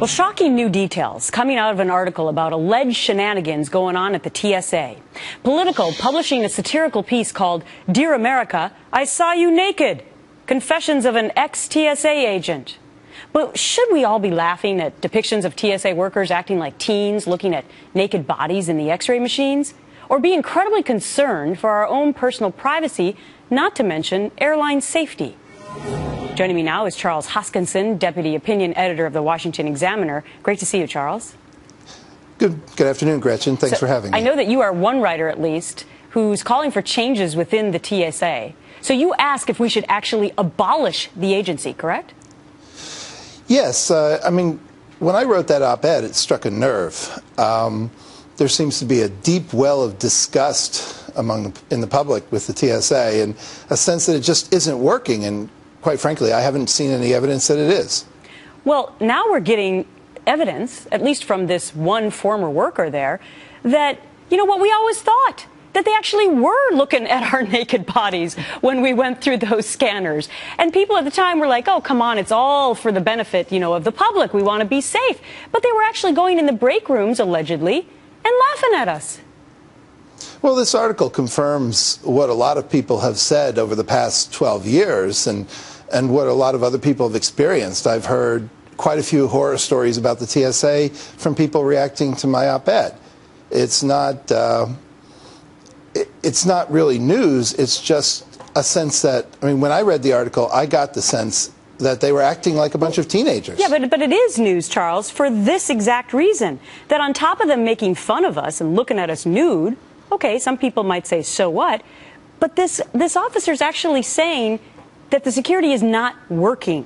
Well, shocking new details coming out of an article about alleged shenanigans going on at the TSA. Politico publishing a satirical piece called "Dear America, I Saw You Naked. Confessions of an ex-TSA agent." But should we all be laughing at depictions of TSA workers acting like teens looking at naked bodies in the x-ray machines? Or be incredibly concerned for our own personal privacy, not to mention airline safety? Joining me now is Charles Hoskinson, Deputy Opinion Editor of the Washington Examiner. Great to see you, Charles. Good afternoon, Gretchen. Thanks for having me. I know that you are one writer, at least, who's calling for changes within the TSA. So you ask if we should actually abolish the agency, correct? Yes. I mean, when I wrote that op-ed, it struck a nerve. There seems to be a deep well of disgust in the public with the TSA, and a sense that it just isn't working. And quite frankly, I haven't seen any evidence that it is. Well, now we're getting evidence, at least from this one former worker there, that, you know, what we always thought, that they actually were looking at our naked bodies when we went through those scanners. And people at the time were like, oh, come on, it's all for the benefit, you know, of the public. We want to be safe. But they were actually going in the break rooms, allegedly, and laughing at us. Well, this article confirms what a lot of people have said over the past 12 years and what a lot of other people have experienced. I've heard quite a few horror stories about the TSA from people reacting to my op-ed. It's not really news. It's just a sense that, I mean, when I read the article, I got the sense that they were acting like a bunch of teenagers. Yeah, but it is news, Charles, for this exact reason, that on top of them making fun of us and looking at us nude, okay, some people might say, so what? But this officer's actually saying that the security is not working.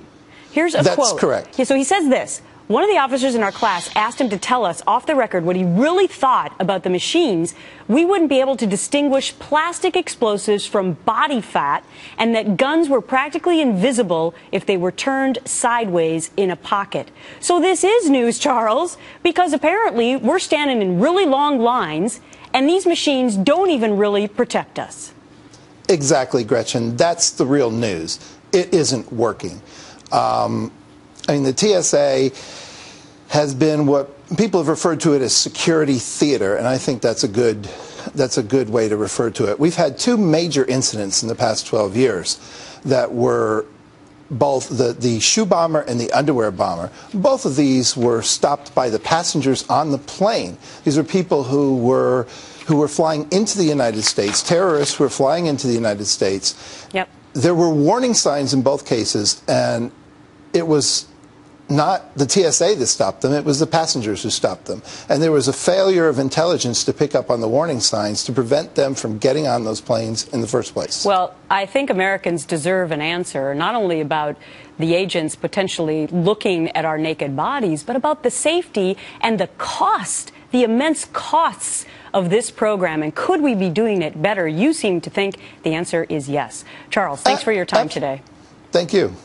Here's a quote. That's correct. Yeah, so he says this. One of the officers in our class asked him to tell us off the record what he really thought about the machines. We wouldn't be able to distinguish plastic explosives from body fat, and that guns were practically invisible if they were turned sideways in a pocket. So this is news, Charles, because apparently we're standing in really long lines, and these machines don't even really protect us. Exactly, Gretchen. That's the real news. It isn't working. I mean, the TSA has been what people have referred to it as security theater, and I think that's a good way to refer to it. We've had two major incidents in the past 12 years that were both the shoe bomber and the underwear bomber. Both of these were stopped by the passengers on the plane. These are people who were flying into the United States, terrorists who were flying into the United States. Yep. There were warning signs in both cases, and it was not the TSA that stopped them, it was the passengers who stopped them. And there was a failure of intelligence to pick up on the warning signs to prevent them from getting on those planes in the first place. Well, I think Americans deserve an answer, not only about the agents potentially looking at our naked bodies, but about the safety and the cost, the immense costs of this program. And could we be doing it better? You seem to think the answer is yes. Charles, thanks for your time today. Thank you.